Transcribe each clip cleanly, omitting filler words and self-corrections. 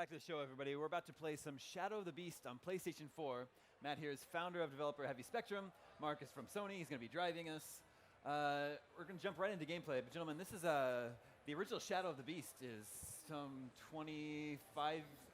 back to the show, everybody. We're about to play some Shadow of the Beast on PlayStation 4. Matt here is founder of developer Heavy Spectrum. Mark is from Sony. He's going to be driving us. We're going to jump right into gameplay. But gentlemen, this is the original Shadow of the Beast is some 25-ish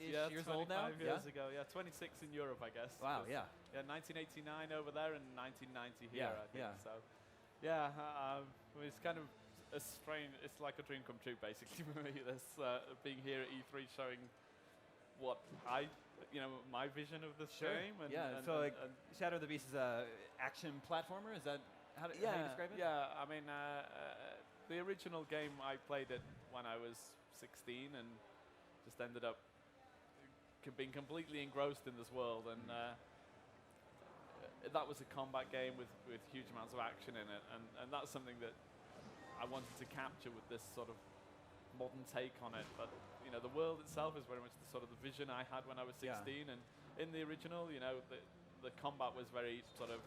years old now. 25 years ago. Yeah, 26 in Europe, I guess. Wow, yeah. Yeah, 1989 over there and 1990 here, Yeah, I think. yeah. So, yeah, it's kind of a strange, it's like a dream come true, basically, for me, this being here at E3 showing what my vision of this game. And Shadow of the Beast is a action platformer. Is that how do you describe it? Yeah, I mean, the original game I played it when I was 16 and just ended up being completely engrossed in this world. And that was a combat game with huge amounts of action in it. And that's something that I wanted to capture with this sort of modern take on it. But, the world itself is very much the sort of the vision I had when I was 16. Yeah. And in the original, the combat was very sort of,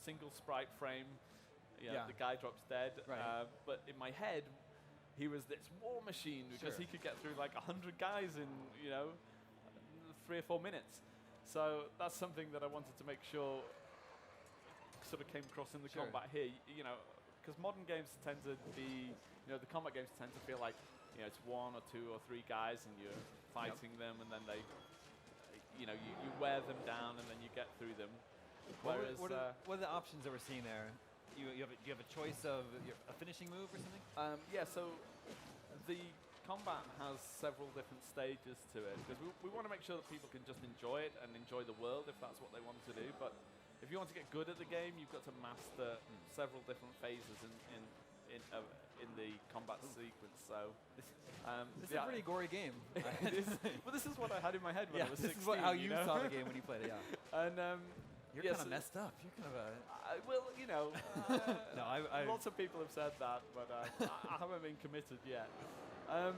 single sprite frame. The guy drops dead. Right. But in my head, he was this war machine because he could get through like 100 guys in, 3 or 4 minutes. So that's something that I wanted to make sure sort of came across in the combat here. Because modern games tend to be, the combat games tend to feel like, it's 1 or 2 or 3 guys and you're fighting them, and then they, you wear them down and then you get through them. Whereas, what are the options that we're seeing there? You have a choice of a finishing move or something? Yeah, so the combat has several different stages to it, because we want to make sure that people can just enjoy it and enjoy the world if that's what they want to do. But if you want to get good at the game, you've got to master several different phases in the combat sequence. So this is a pretty gory game. But this is what I had in my head when I was 16. This is how you saw the game when you played it. Yeah. And you're kind of messed up. You're kind of a. Lots of people have said that, but I haven't been committed yet. So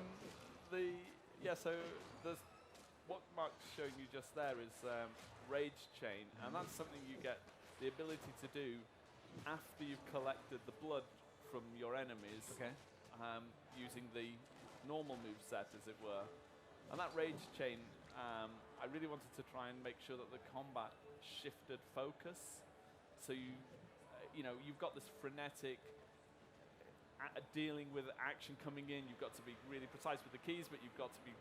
there's what Mark's showing you just there is Rage Chain, and that's something you get the ability to do after you've collected the blood from your enemies. Okay. Using the normal move set, as it were. And that Rage Chain, I really wanted to try and make sure that the combat shifted focus. So you've got this frenetic dealing with action coming in. You've got to be really precise with the keys, but you've got to be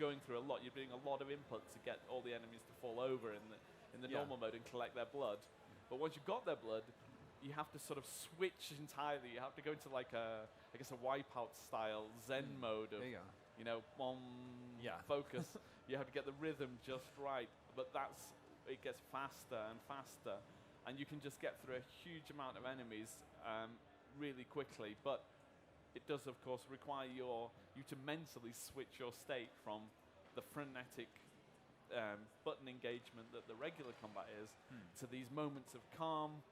going through a lot. You're doing a lot of input to get all the enemies to fall over in the normal mode and collect their blood. But once you've got their blood, you have to sort of switch entirely. You have to go into like a Wipeout style Zen mode of, focus. You have to get the rhythm just right. But it gets faster and faster. And you can just get through a huge amount of enemies really quickly. But it does, of course, require you to mentally switch your state from the frenetic button engagement that the regular combat is to these moments of calm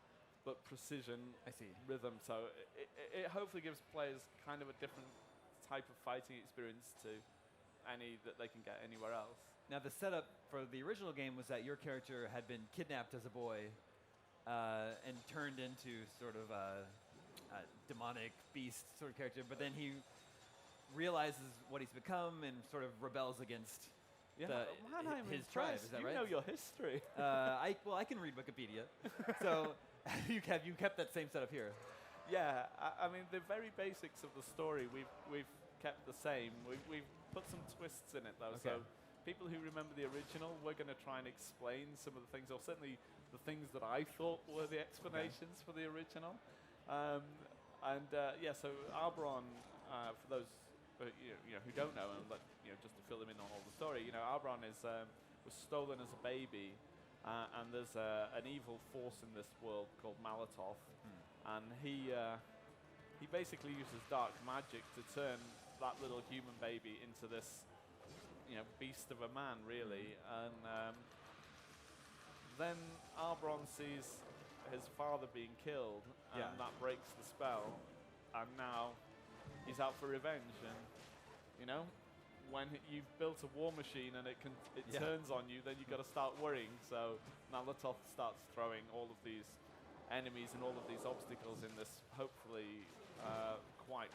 but precision rhythm. So it hopefully gives players kind of a different type of fighting experience to any that they can get anywhere else. Now, the setup for the original game was that your character had been kidnapped as a boy and turned into sort of a demonic beast sort of character, but then he realizes what he's become and sort of rebels against his tribe. Is that right? You know your history. I can read Wikipedia. So you kept that same setup here. Yeah, I mean the very basics of the story we've kept the same. We've put some twists in it though. Okay. So people who remember the original, we're going to try and explain some of the things, or certainly the things that I thought were the explanations for the original. So Arbron, for those who don't know him, but just to fill them in on all the story, Arbron was stolen as a baby, and there's an evil force in this world called Malatoth, and he basically uses dark magic to turn that little human baby into this beast of a man, really. And then Arbron sees his father being killed, and that breaks the spell, and now he's out for revenge. And when you've built a war machine and it turns on you, then you've got to start worrying. So Malatoth starts throwing all of these enemies and all of these obstacles in this hopefully quite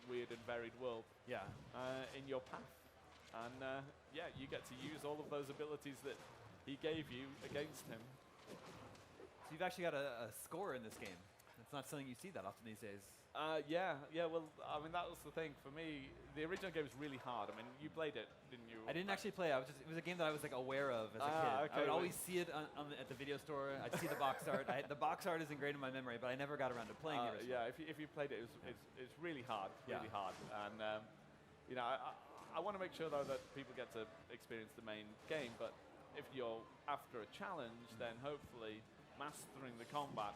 weird and varied world in your path. And yeah, you get to use all of those abilities that he gave you against him. So you've actually got a score in this game. It's not something you see that often these days. Yeah. Well, I mean, that was the thing for me. The original game was really hard. I mean, you played it, didn't you? I didn't actually play. It was a game that I was like aware of as a kid. Okay, I would always see it at the video store. I'd see the box art. The box art is ingrained in my memory, but I never got around to playing the original. Yeah, if you played it, it's really hard, really hard. And you know, I want to make sure though that people get to experience the main game. But if you're after a challenge, then hopefully mastering the combat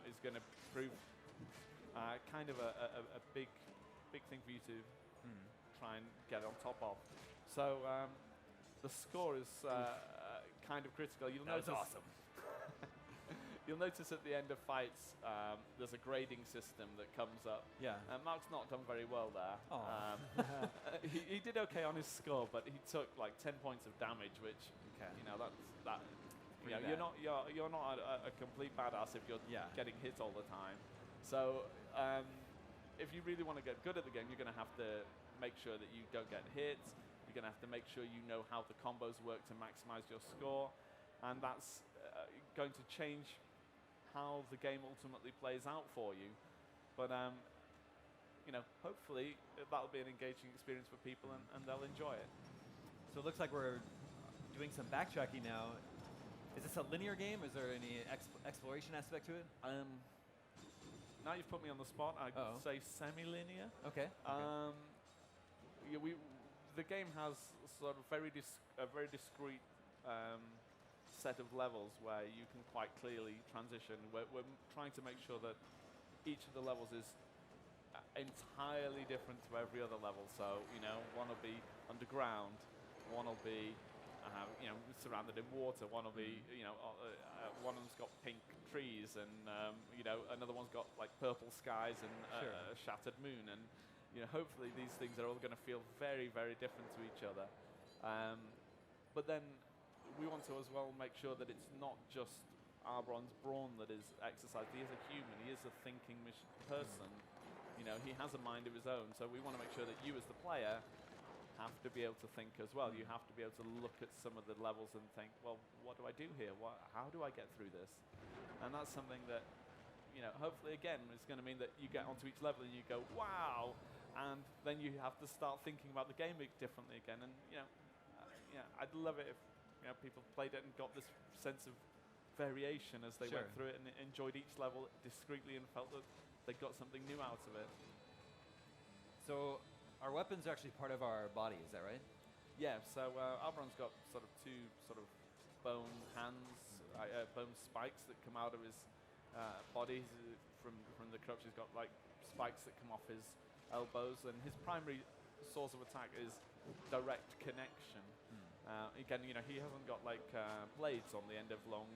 is going to prove kind of a big thing for you to try and get on top of. So the score is kind of critical. That was awesome. You'll notice at the end of fights, there's a grading system that comes up. Yeah. Mark's not done very well there. Oh. He did okay on his score, but he took like 10 points of damage, which you know that. You know, you're not a complete badass if you're getting hit all the time. So if you really want to get good at the game, you're going to have to make sure that you don't get hit. You're going to have to make sure you know how the combos work to maximize your score, and that's going to change how the game ultimately plays out for you. But you know, hopefully that'll be an engaging experience for people, and they'll enjoy it. So it looks like we're doing some backtracking now. Is this a linear game? Is there any exploration aspect to it? Now you've put me on the spot. I'd say semi-linear. Okay. Yeah, the game has sort of a very discrete set of levels where you can quite clearly transition. We're trying to make sure that each of the levels is entirely different to every other level. So, you know, one will be underground, one will be you know, surrounded in water, one will be, you know, one of them's got pink trees, and you know, another one's got like purple skies and a shattered moon, and you know, hopefully these things are all going to feel very, very different to each other. But then we want to as well make sure that it's not just Arbron's brawn that is exercised. He is a human. He is a thinking person. You know, he has a mind of his own. So we want to make sure that you as the player have to be able to think as well. You have to be able to look at some of the levels and think, well, what do I do here? How do I get through this? And that's something that, you know, hopefully again is going to mean that you get onto each level and you go, wow, and then you have to start thinking about the game differently again. And you know, I'd love it if people played it and got this sense of variation as they went through it and enjoyed each level discreetly and felt that they got something new out of it. So our weapons are actually part of our body, is that right? Yeah, so Arbron's got sort of two sort of bone hands, bone spikes that come out of his body. From the crutch, he's got like spikes that come off his elbows, and his primary source of attack is direct connection. Again, you know, he hasn't got like blades on the end of long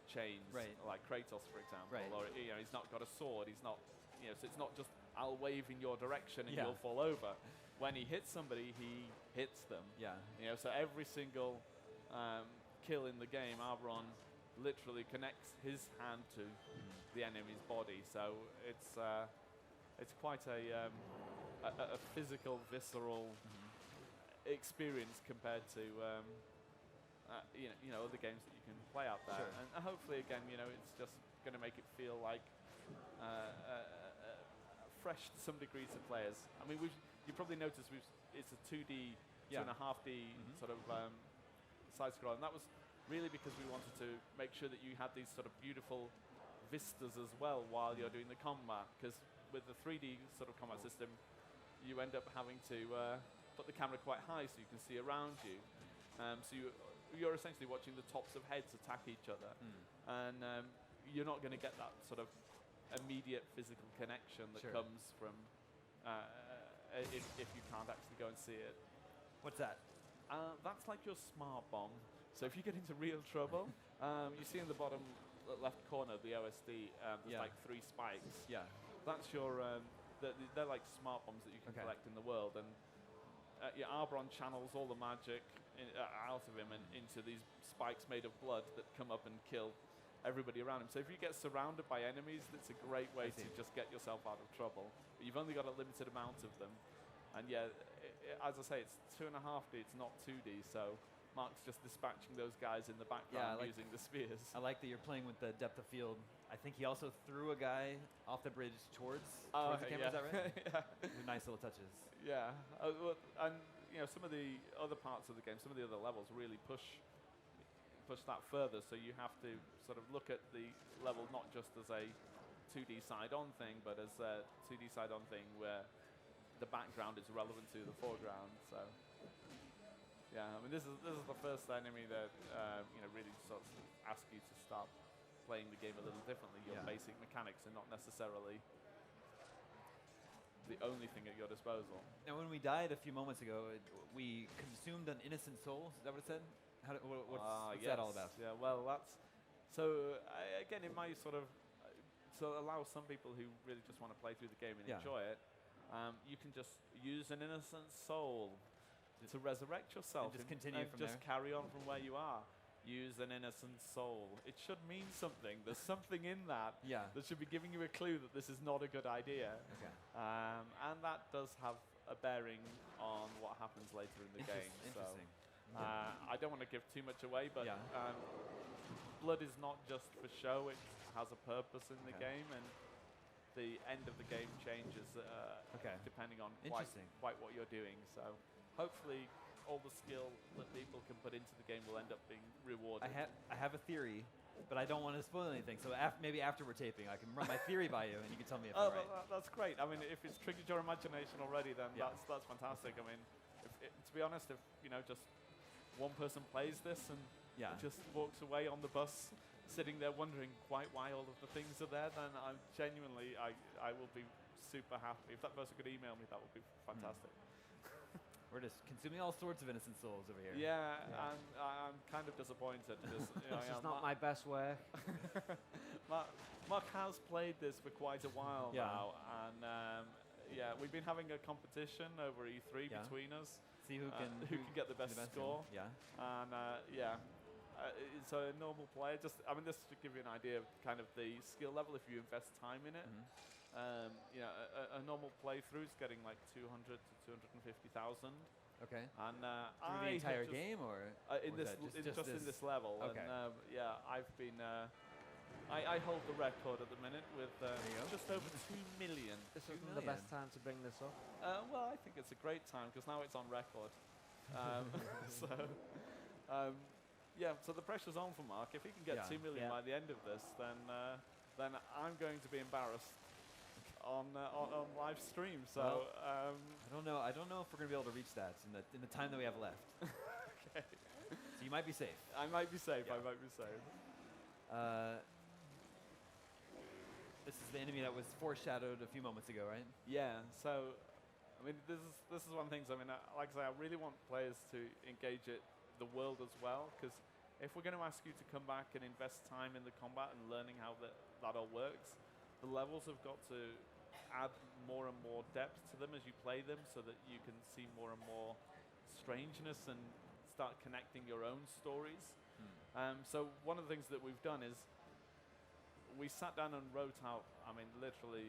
chains, like Kratos, for example, or you know, he's not got a sword. He's not, you know, so it's not just I'll wave in your direction and you'll fall over. When he hits somebody, he hits them. Yeah. You know, so every single kill in the game, Arbron literally connects his hand to the enemy's body. So it's quite a physical, visceral experience compared to you know other games that you can play out there. And hopefully, again, you know, it's just going to make it feel like fresh to some degree to players. I mean, you probably noticed it's a 2D, 2.5D sort of side scroll, and that was really because we wanted to make sure that you had these sort of beautiful vistas as well while you're doing the combat. Because with the 3D sort of combat system, you end up having to put the camera quite high so you can see around you. So you're essentially watching the tops of heads attack each other, and you're not going to get that sort of immediate physical connection that comes from if you can't actually go and see it. What's that? That's like your smart bomb. So if you get into real trouble, you see in the bottom left corner of the OSD, there's like 3 spikes. Yeah. That's your, they're like smart bombs that you can collect in the world. And Arbron channels all the magic out of him and into these spikes made of blood that come up and kill everybody around him. So if you get surrounded by enemies, that's a great way to just get yourself out of trouble. But you've only got a limited amount of them. And yeah, as I say, it's 2.5D, it's not 2D, so Mark's just dispatching those guys in the background using the spears. I like that you're playing with the depth of field. I think he also threw a guy off the bridge towards the camera, is that right? Yeah. Nice little touches. Yeah, and some of the other parts of the game, some of the other levels really push that further, so you have to sort of look at the level not just as a 2D side-on thing, but as a 2D side-on thing where the background is relevant to the foreground. So yeah, I mean this is the first enemy that really sort of asks you to start playing the game a little differently. Your basic mechanics are not necessarily the only thing at your disposal. Now, when we died a few moments ago, we consumed an innocent soul. Is that what it said? What's that all about? Yeah, well, that's so again, it might sort of allow some people who really just want to play through the game and enjoy it. You can just use an innocent soul to resurrect yourself and just continue from there. Just carry on from where you are. Use an innocent soul. It should mean something. There's something in that that should be giving you a clue that this is not a good idea. Okay. And that does have a bearing on what happens later in the game. Interesting. So, I don't want to give too much away, but blood is not just for show. It has a purpose in the game, and the end of the game changes depending on quite what you're doing. So hopefully all the skill that people can put into the game will end up being rewarded. I have a theory, but I don't want to spoil anything. So maybe after we're taping, I can run my theory by you, and you can tell me if I'm right. That's great. I mean, if it's triggered your imagination already, then that's fantastic. I mean, to be honest, if just one person plays this and just walks away on the bus, sitting there wondering quite why all of the things are there, then I'm genuinely, I will be super happy. If that person could email me, that would be fantastic. We're just consuming all sorts of innocent souls over here. Yeah. I'm kind of disappointed. Because, this is not my best work. Mark has played this for quite a while now, and we've been having a competition over E3 between us. See who can get the best score. Yeah. And so a normal player, this should give you an idea of kind of the skill level if you invest time in it. A normal playthrough is getting like 200 to 250,000. Okay. And through the entire game, or in this just in this level. Okay. And I've been. I hold the record at the minute with just over 2 million. This isn't the best time to bring this up. Well, I think it's a great time because now it's on record. So the pressure's on for Mark. If he can get 2 million by the end of this, then I'm going to be embarrassed on live stream. So I don't know. I don't know if we're going to be able to reach that in the time that we have left. Okay. So you might be safe. I might be safe. Yeah. I might be safe. This is the enemy that was foreshadowed a few moments ago, right? Yeah. So, I mean, this is one of the things. I mean, like I say, I really want players to engage the world as well, because if we're going to ask you to come back and invest time in the combat and learning how that all works, the levels have got to add more and more depth to them as you play them, so that you can see more and more strangeness and start connecting your own stories. So one of the things that we've done is we sat down and wrote out, I mean, literally,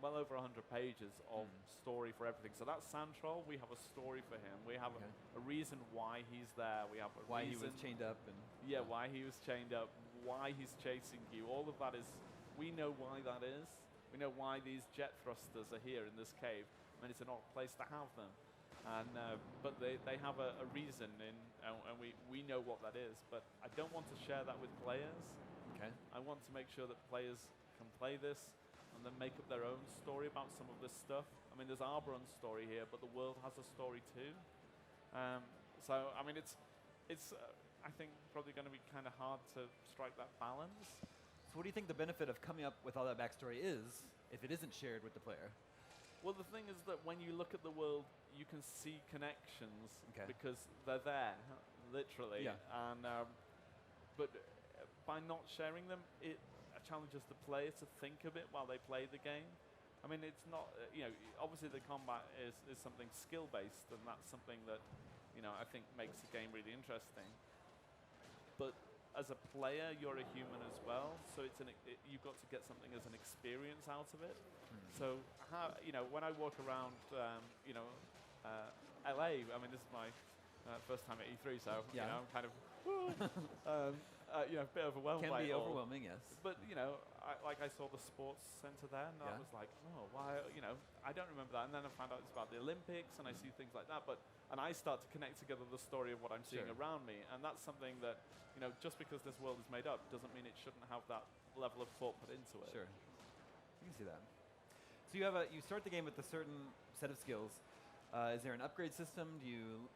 well over 100 pages of story for everything. So that's Santrol. We have a story for him. We have a reason why he's there. We have why he was chained up, and why he was chained up, why he's chasing you. All of that is, we know why that is. We know why these jet thrusters are here in this cave. I mean, it's an odd place to have them. And but they have a reason, and we know what that is. But I don't want to share that with players. Okay. I want to make sure that players can play this and then make up their own story about some of this stuff. I mean, there's Arbron's story here, but the world has a story too. So I mean, it's I think probably going to be kind of hard to strike that balance. So what do you think the benefit of coming up with all that backstory is if it isn't shared with the player? Well, the thing is that when you look at the world, you can see connections because they're there, literally. Yeah. And but by not sharing them, it challenges the player to think a bit while they play the game. I mean, it's not, obviously the combat is something skill-based, and that's something that, I think makes the game really interesting. But as a player, you're a human as well, so you've got to get something as an experience out of it. So when I walk around, LA, I mean, this is my first time at E3, so I'm kind of a bit overwhelmed by it all. Can be overwhelming, yes. But I saw the sports center there, and I was like, oh, why? I don't remember that. And then I found out it's about the Olympics, and I see things like that. And I start to connect together the story of what I'm seeing around me, and that's something that just because this world is made up doesn't mean it shouldn't have that level of thought put into it. Sure, you can see that. So you start the game with a certain set of skills. Is there an upgrade system? Do you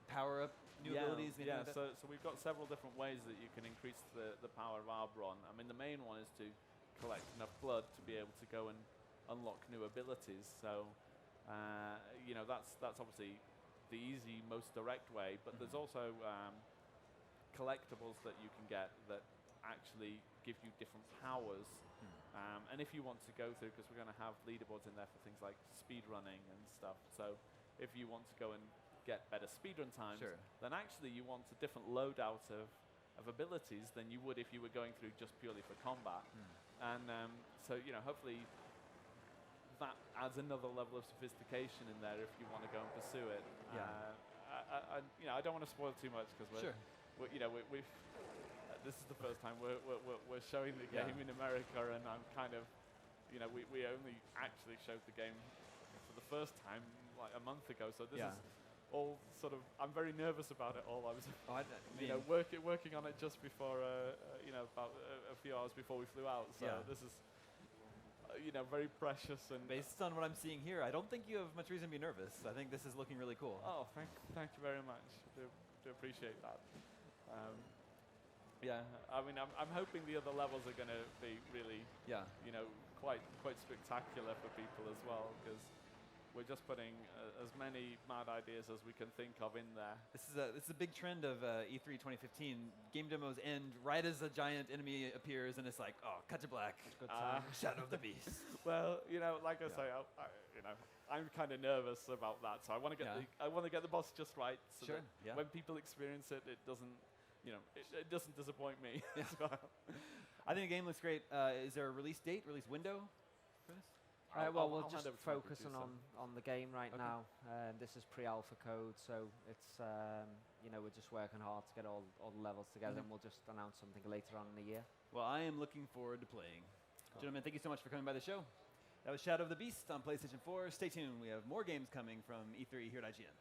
power up new abilities? Yeah, so we've got several different ways that you can increase the power of Arbron. I mean, the main one is to collect enough blood to be able to go and unlock new abilities. So, that's obviously the easy, most direct way. But there's also collectibles that you can get that actually give you different powers. And if you want to go through, because we're going to have leaderboards in there for things like speed running and stuff. So if you want to go and get better speedrun times, then actually you want a different loadout of abilities than you would if you were going through just purely for combat. And so hopefully that adds another level of sophistication in there if you want to go and pursue it. I don't want to spoil too much because we've this is the first time we're showing the game in America, and I'm kind of we only actually showed the game for the first time like a month ago, so this is all sort of, I'm very nervous about it all. I was working on it just before about a few hours before we flew out, so this is very precious. And based on what I'm seeing here, I don't think you have much reason to be nervous. I think this is looking really cool. Oh, thank you very much. Do appreciate that. I mean, I'm hoping the other levels are going to be really, quite spectacular for people as well, because we're just putting as many mad ideas as we can think of in there. This is a big trend of E3 2015. Game demos end right as a giant enemy appears, and it's like, oh, cut to black. Good time. Shadow of the Beast. Well, like I say, I'm kind of nervous about that, so I want to get the boss just right, so that when people experience it, it doesn't. It doesn't disappoint me. I think the game looks great. Is there a release date, release window for this? We'll just focus on the game right now. This is pre-alpha code, so it's we're just working hard to get all the levels together, and we'll just announce something later on in the year. Well, I am looking forward to playing. Cool. Gentlemen, thank you so much for coming by the show. That was Shadow of the Beast on PlayStation 4. Stay tuned. We have more games coming from E3 here at IGN.